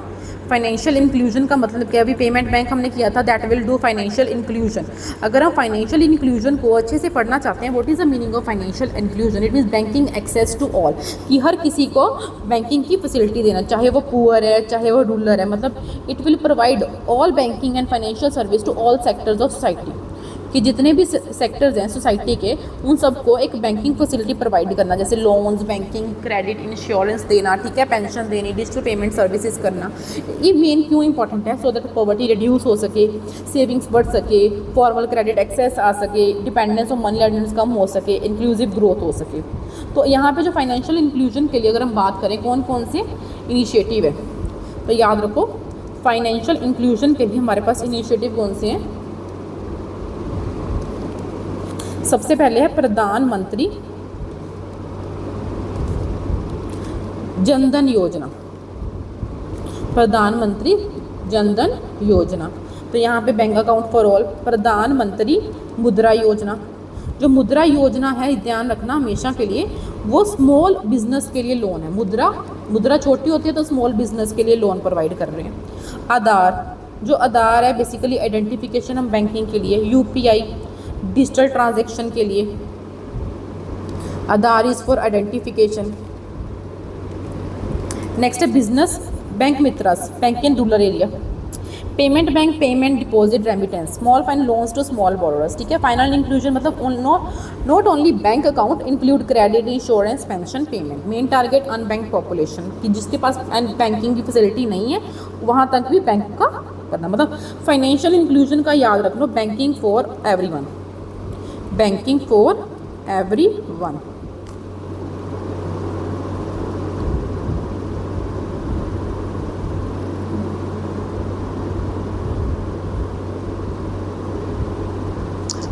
Financial inclusion का मतलब क्या? अभी पेमेंट बैंक हमने किया था, that will do financial inclusion. अगर हम फाइनेंशियल इंक्लूजन को अच्छे से पढ़ना चाहते हैं, what is the meaning of financial inclusion? It means banking access to all, कि हर किसी को बैंकिंग की फैसिलिटी देना, चाहे वो पुअर है चाहे वो रूरल है। मतलब it will provide all banking and financial service to all sectors of society, कि जितने भी सेक्टर्स हैं सोसाइटी के उन सबको एक बैंकिंग फैसिलिटी प्रोवाइड करना, जैसे लोन्स, बैंकिंग, क्रेडिट, इंश्योरेंस देना। ठीक है, पेंशन देनी, डिजिटल पेमेंट सर्विसेज करना। ये मेन क्यों इंपॉर्टेंट है? सो दैट पॉवर्टी रिड्यूस हो सके, सेविंग्स बढ़ सके, फॉर्मल क्रेडिट एक्सेस आ सके, डिपेंडेंस ऑन मनी लेंडर्स कम हो सके, इंक्लूसिव ग्रोथ हो सके। तो यहाँ पे जो फाइनेंशियल इंक्लूजन के लिए अगर हम बात करें कौन कौन से इनिशिएटिव है, तो याद रखो फाइनेंशियल इंक्लूजन के लिए हमारे पास इनिशिएटिव कौन से हैं। सबसे पहले है प्रधानमंत्री जनधन योजना, प्रधानमंत्री जनधन योजना। तो यहाँ पे बैंक अकाउंट फॉर ऑल, प्रधानमंत्री मुद्रा योजना। जो मुद्रा योजना है ध्यान रखना हमेशा के लिए, वो स्मॉल बिजनेस के लिए लोन है। मुद्रा छोटी होती है तो स्मॉल बिजनेस के लिए लोन प्रोवाइड कर रहे हैं। आधार, जो आधार है बेसिकली आइडेंटिफिकेशन हम बैंकिंग के लिए, यूपीआई डिजिटल ट्रांजैक्शन के लिए, Aadhaar is for identification. Next है business bank mitras, bank in rural area. Payment bank, payment, deposit, remittance, small fine loans to small borrowers. ठीक है, फाइनल इंक्लूजन मतलब not only bank account, include credit, insurance, pension, payment. Main target unbanked population, कि जिसके पास banking की facility नहीं है वहाँ तक भी बैंक का करना। मतलब फाइनेंशियल इंक्लूजन का याद रख लो, banking for everyone, banking for everyone.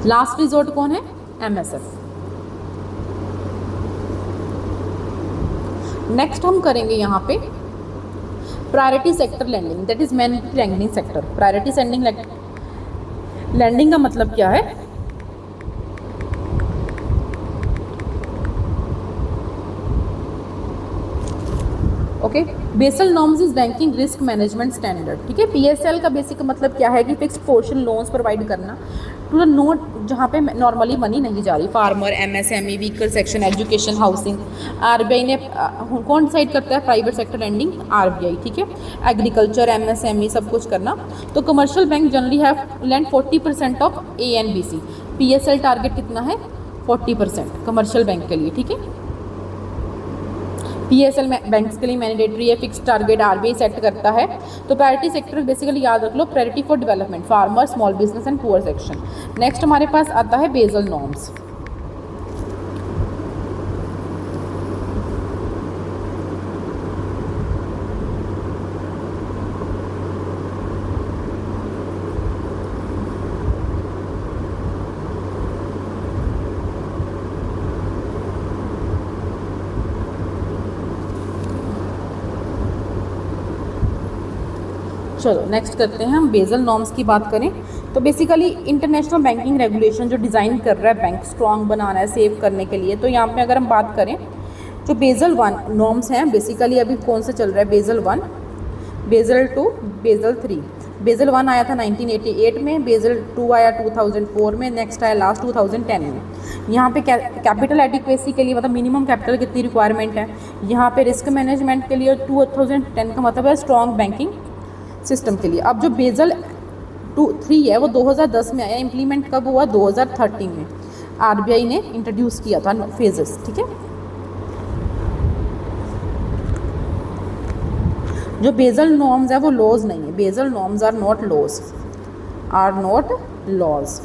Last resort कौन है? एमएसएफ। नेक्स्ट हम करेंगे यहाँ पे priority sector lending, that is main lending sector. Priority sending lending का मतलब क्या है? Okay, Basel norms is banking risk management standard. ठीक है, पीएसएल का बेसिक मतलब क्या है कि फिक्स्ड पोर्शन लोन्स प्रोवाइड करना टू द नोट जहाँ पे नॉर्मली मनी नहीं जा रही, farmer, MSME, vehicle section, education, housing. RBI ने कौन डिसाइड करता है? Private sector lending, RBI. ठीक है, एग्रीकल्चर, एमएसएमई सब कुछ करना। तो commercial bank generally have lend 40% of ANBC. PSL target कितना है? 40% कमर्शियल बैंक के लिए। ठीक है, पीएसएल बैंक्स के लिए मैंडेटरी है, फिक्स टारगेट आरबीआई सेट करता है। तो प्रायोरिटी सेक्टर बेसिकली याद रख लो, priority for development, farmer, small business and poor section. Next हमारे पास आता है बेसल नॉर्म्स। चलो नेक्स्ट करते हैं हम बेसल नॉर्म्स की बात करें तो बेसिकली इंटरनेशनल बैंकिंग रेगुलेशन जो डिज़ाइन कर रहा है बैंक स्ट्रॉन्ग बनाना है सेव करने के लिए, तो यहाँ पे अगर हम बात करें जो बेसल 1 नॉर्म्स हैं बेसिकली अभी कौन सा चल रहा है, बेसल 1, बेसल 2, बेसल 3। बेसल 1 आया था 1988 में, बेसल 2 आया 2004 में, नेक्स्ट आया लास्ट 2010 में। यहाँ पे कैपिटल एडिक्वेसी के लिए मतलब मिनिमम कैपिटल कितनी रिक्वायरमेंट है, यहाँ पे रिस्क मैनेजमेंट के लिए 2010 का मतलब है स्ट्रॉन्ग बैंकिंग सिस्टम के लिए। अब जो बेसल 3 है वो 2010 में आया, इम्प्लीमेंट कब हुआ, 2013 में आरबीआई ने इंट्रोड्यूस किया था फेजेस, ठीक है। जो बेसल नॉर्म्स है वो लॉज नहीं है, Basel norms are not laws, are not laws.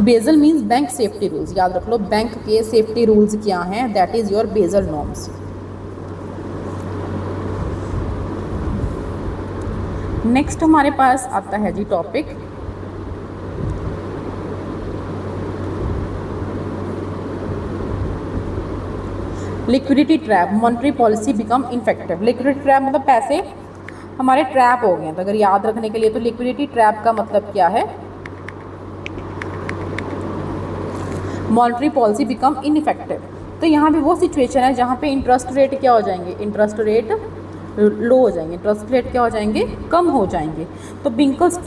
Basel means bank safety rules, याद रख लो बैंक के सेफ्टी रूल्स क्या हैं, that is your Basel norms. Next हमारे पास आता है जी topic liquidity trap, monetary policy become ineffective. Liquidity trap मतलब पैसे हमारे ट्रैप हो गए हैं, तो अगर याद रखने के लिए तो लिक्विडिटी ट्रैप का मतलब क्या है, मॉनेटरी पॉलिसी बिकम इनइफेक्टिव। तो यहाँ पे वो सिचुएशन है जहाँ पे इंटरेस्ट रेट क्या हो जाएंगे, इंटरेस्ट रेट लो हो जाएंगे, इंटरेस्ट रेट क्या हो जाएंगे, कम हो जाएंगे। तो बिकॉज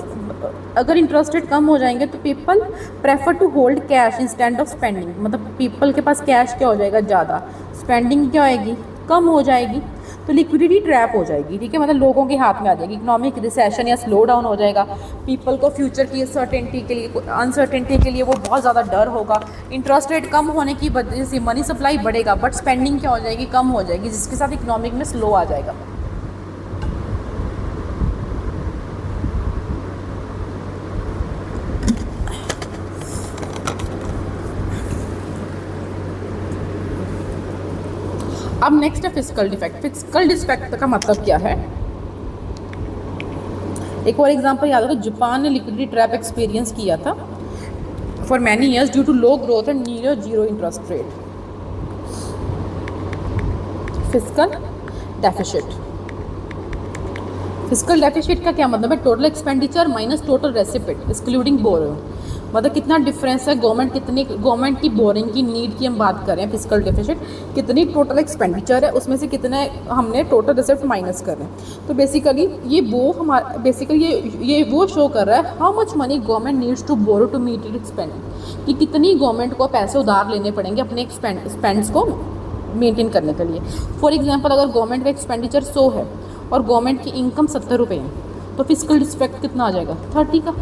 अगर इंटरेस्ट रेट कम हो जाएंगे तो people prefer to hold cash instead of spending, मतलब पीपल के पास कैश क्या हो जाएगा ज़्यादा, स्पेंडिंग क्या होएगी, कम हो जाएगी, तो लिक्विडिटी ट्रैप हो जाएगी, ठीक है। मतलब लोगों के हाथ में आ जाएगी, इकोनॉमिक रिसेशन या स्लो डाउन हो जाएगा, पीपल को फ्यूचर की सर्टेनिटी के लिए, अनसर्टेनिटी के लिए वो बहुत ज़्यादा डर होगा। इंटरेस्ट रेट कम होने की वजह से मनी सप्लाई बढ़ेगा बट स्पेंडिंग क्या हो जाएगी, कम हो जाएगी, जिसके साथ इकोनॉमिक में स्लो आ जाएगा। अब नेक्स्ट है फिस्कल डिफेक्ट। फिस्कल डिफेक्ट का मतलब क्या है, एक और एग्जांपल याद होगा, जापान ने लिक्विडिटी ट्रैप एक्सपीरियंस किया था for many years due to low growth and near zero interest rate. Fiscal deficit, fiscal deficit का क्या मतलब है, total expenditure minus total receipt excluding borrowing, मतलब कितना डिफरेंस है गवर्नमेंट की बोरिंग की नीड की हम बात करें, फिस्कल डेफिसिट कितनी टोटल एक्सपेंडिचर है उसमें से कितने हमने टोटल रिसिप्ट माइनस कर रहे हैं। तो बेसिकली ये वो शो कर रहा है how much money government needs to borrow to meet it spending, कि कितनी गवर्नमेंट को पैसे उधार लेने पड़ेंगे अपने स्पेंड्स को मेंटेन करने के लिए। फॉर एग्जांपल अगर गवर्नमेंट का एक्सपेंडिचर 100 है और गवर्नमेंट की इनकम 70 रुपये है, तो फिस्कल डिफेक्ट कितना आ जाएगा, 30 का,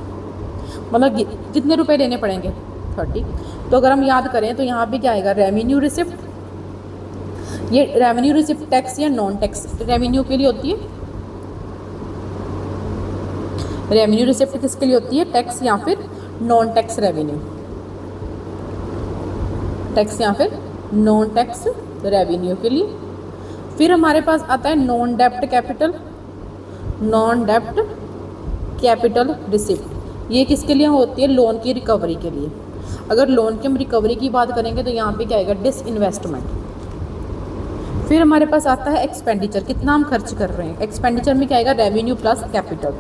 मतलब कितने रुपए लेने पड़ेंगे, 30। तो अगर हम याद करें तो यहाँ पे क्या आएगा, रेवेन्यू रिसिप्ट, ये रेवेन्यू रिसिप्ट टैक्स या नॉन टैक्स रेवेन्यू के लिए होती है, रेवेन्यू रिसिप्ट किसके लिए होती है, टैक्स या फिर नॉन टैक्स रेवेन्यू, टैक्स या फिर नॉन टैक्स रेवेन्यू के लिए। फिर हमारे पास आता है नॉन डेप्ट कैपिटल, नॉन डेप्ट कैपिटल रिसिप्ट, ये किसके लिए होती है, लोन की रिकवरी के लिए। अगर लोन की हम रिकवरी की बात करेंगे तो यहाँ पे क्या आएगा, डिसइन्वेस्टमेंट। फिर हमारे पास आता है एक्सपेंडिचर, कितना हम खर्च कर रहे हैं, एक्सपेंडिचर में क्या आएगा, रेवेन्यू प्लस कैपिटल।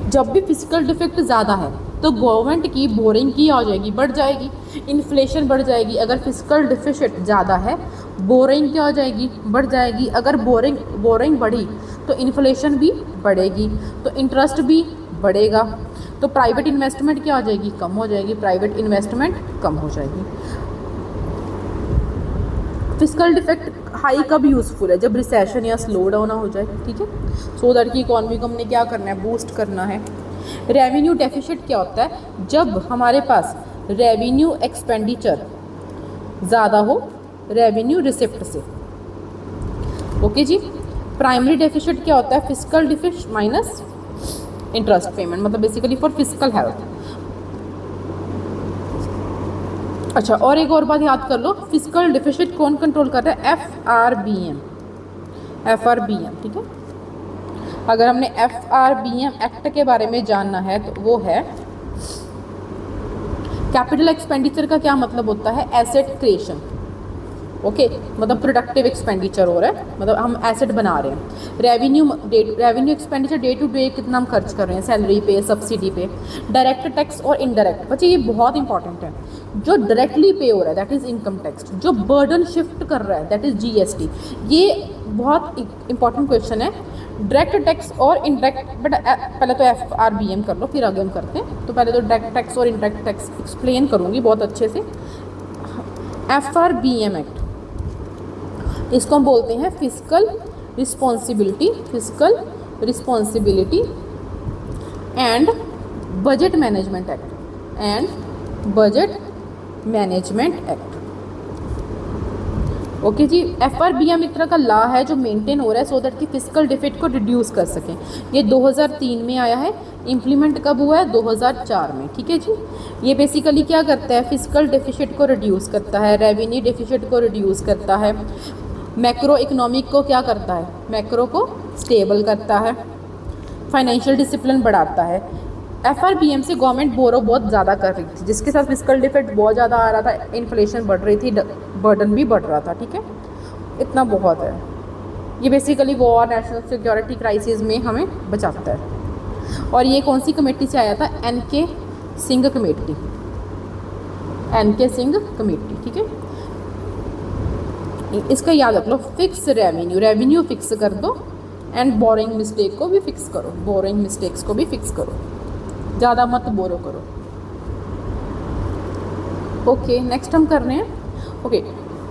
जब भी फिस्कल डिफेक्ट ज़्यादा है तो गवर्नमेंट की बोरिंग की हो जाएगी, बढ़ जाएगी, इन्फ्लेशन बढ़ जाएगी। अगर फिस्कल डिफिसिट ज़्यादा है बोरिंग क्या हो जाएगी, बढ़ जाएगी। अगर बोरिंग बढ़ी तो इन्फ्लेशन भी बढ़ेगी, तो इंटरेस्ट भी बढ़ेगा, तो प्राइवेट इन्वेस्टमेंट क्या हो जाएगी, कम हो जाएगी, प्राइवेट इन्वेस्टमेंट कम हो जाएगी। फिस्कल डिफेक्ट हाई कब यूज़फुल है, जब रिसेशन या स्लो डाउन हो जाए, ठीक है, सो दैट की इकॉनमी को हमने क्या करना है, बूस्ट करना है। रेवेन्यू डेफिसिट क्या होता है, जब हमारे पास रेवेन्यू एक्सपेंडिचर ज़्यादा हो रेवेन्यू रिसिप्ट से, ओके जी। प्राइमरी डेफिसिट क्या होता है, fiscal deficit minus interest payment, मतलब बेसिकली फॉर फिजिकल हेल्थ। अच्छा, और एक और बात याद कर लो, फिजिकल डिफिसिट कौन कंट्रोल कर रहा है, FRBM, ठीक है। अगर हमने FRBM एक्ट के बारे में जानना है तो वो है, कैपिटल एक्सपेंडिचर का क्या मतलब होता है, एसेट क्रिएशन, ओके मतलब प्रोडक्टिव एक्सपेंडिचर हो रहा है, मतलब हम एसेट बना रहे हैं। Revenue expenditure day to day कितना हम खर्च कर रहे हैं, सैलरी पे, सब्सिडी पे। डायरेक्ट टैक्स और इनडायरेक्ट, बच्चे ये बहुत इंपॉर्टेंट है। जो डायरेक्टली पे हो रहा है दैट इज़ इनकम टैक्स, जो बर्डन शिफ्ट कर रहा है दैट इज़ जीएसटी। ये बहुत इंपॉर्टेंट क्वेश्चन है। डायरेक्ट टैक्स और इनडायरेक्ट, बट पहले तो FRBM कर लो फिर आगे हम करते हैं। तो पहले तो डायरेक्ट टैक्स और इनडायरेक्ट टैक्स एक्सप्लेन करूँगी बहुत अच्छे से। FRBM एक्ट, इसको हम बोलते हैं physical responsibility and budget management act. Okay जी, FRBM एक तरह का लॉ है जो मेंटेन हो रहा है सो दैट कि फिजिकल डिफिट को रिड्यूस कर सकें। ये 2003 में आया है, इम्प्लीमेंट कब हुआ है, 2004 में। ठीक है जी, ये बेसिकली क्या करता है, फिजिकल डेफिसिट को रिड्यूस करता है, रेवेन्यू डेफिसिट को रिड्यूस करता है, मैक्रो इकोनॉमिक को क्या करता है, मैक्रो को स्टेबल करता है, फाइनेंशियल डिसिप्लिन बढ़ाता है। FRBM से गवर्नमेंट बोरो बहुत ज़्यादा कर रही थी, जिसके साथ फिजिकल डिफिट बहुत ज़्यादा आ रहा था, इन्फ्लेशन बढ़ रही थी, बर्डन भी बढ़ रहा था। ठीक है, इतना बहुत है। ये basically war, national security crisis में हमें बचाता है। और ये कौन सी कमेटी से आया था, NK सिंह कमेटी। ठीक है, इसका याद रख लो, फिक्स रेवेन्यू फिक्स कर दो एंड बोरिंग मिस्टेक्स को भी फिक्स करो, ज़्यादा मत बोरो करो। ओके, नेक्स्ट हम कर रहे हैं। Okay,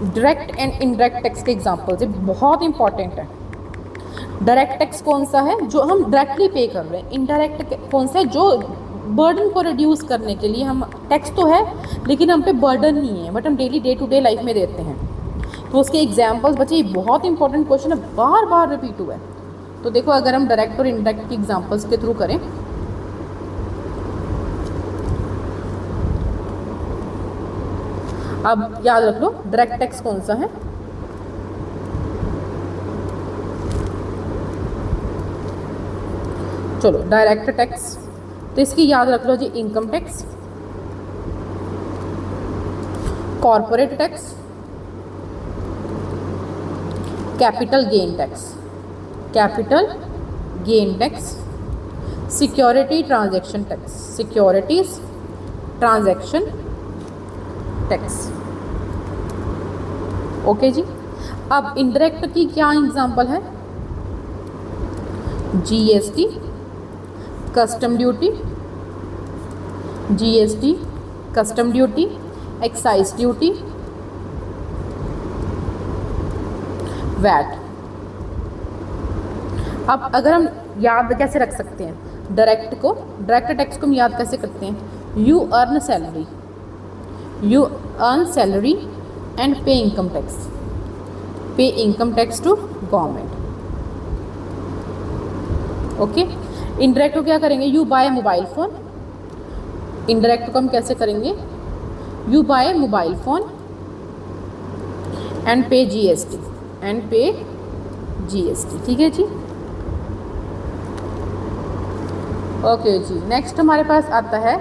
direct and indirect tax के एग्जांपल्स, ये बहुत इंपॉर्टेंट है। डायरेक्ट टैक्स कौन सा है, जो हम डायरेक्टली पे कर रहे हैं। इनडायरेक्ट कौन सा है, जो बर्डन को रिड्यूस करने के लिए, हम टैक्स तो है लेकिन हम पे बर्डन नहीं है, बट हम डे टू डे लाइफ में देते हैं। तो उसके एग्जाम्पल्स बच्चे, ये बहुत इंपॉर्टेंट क्वेश्चन है, बार बार रिपीट हुआ है। तो देखो, अगर हम डायरेक्ट और इनडायरेक्ट के एग्जाम्पल्स के थ्रू करें, अब याद रख लो डायरेक्ट टैक्स कौन सा है। चलो, डायरेक्ट टैक्स तो इसकी याद रख लो जी, income tax, corporate tax, capital gain tax, securities transaction tax. Okay जी, अब इनडायरेक्ट की क्या एग्जांपल है, GST, custom duty, excise duty, VAT. अब अगर हम याद कैसे रख सकते हैं डायरेक्ट टैक्स को हम याद कैसे करते हैं, you earn salary and pay income tax to government. Okay, indirect को क्या करेंगे, you buy mobile phone. Indirect को हम कैसे करेंगे, you buy mobile phone and pay GST। ठीक है जी। ओके जी, नेक्स्ट हमारे पास आता है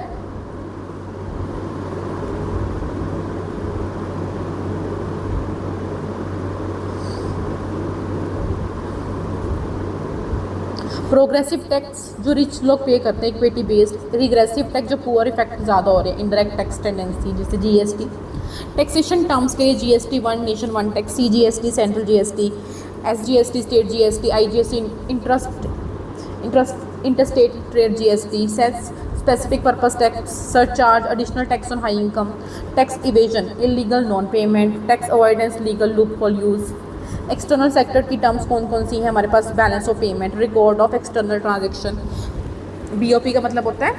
प्रोग्रेसिव टैक्स, जो रिच लोग पे करते हैं, इक्विटी बेस्ड। रिग्रेसिव टैक्स, जो पुअर इफेक्ट ज़्यादा हो रहे हैं। इंडायरेक्ट टैक्स टेंडेंसी, जैसे GST। टैक्सेशन टर्म्स के लिए GST 1 nation 1 tax, CGST central GST, SGST state GST, IGST interstate trade GST, sales specific purpose tax, surcharge, additional tax on high income, tax evasion, illegal non payment, tax avoidance, legal loophole use. External sector की terms कौन कौन सी हैं हमारे पास, balance of payment, record of external transaction. BOP का मतलब होता है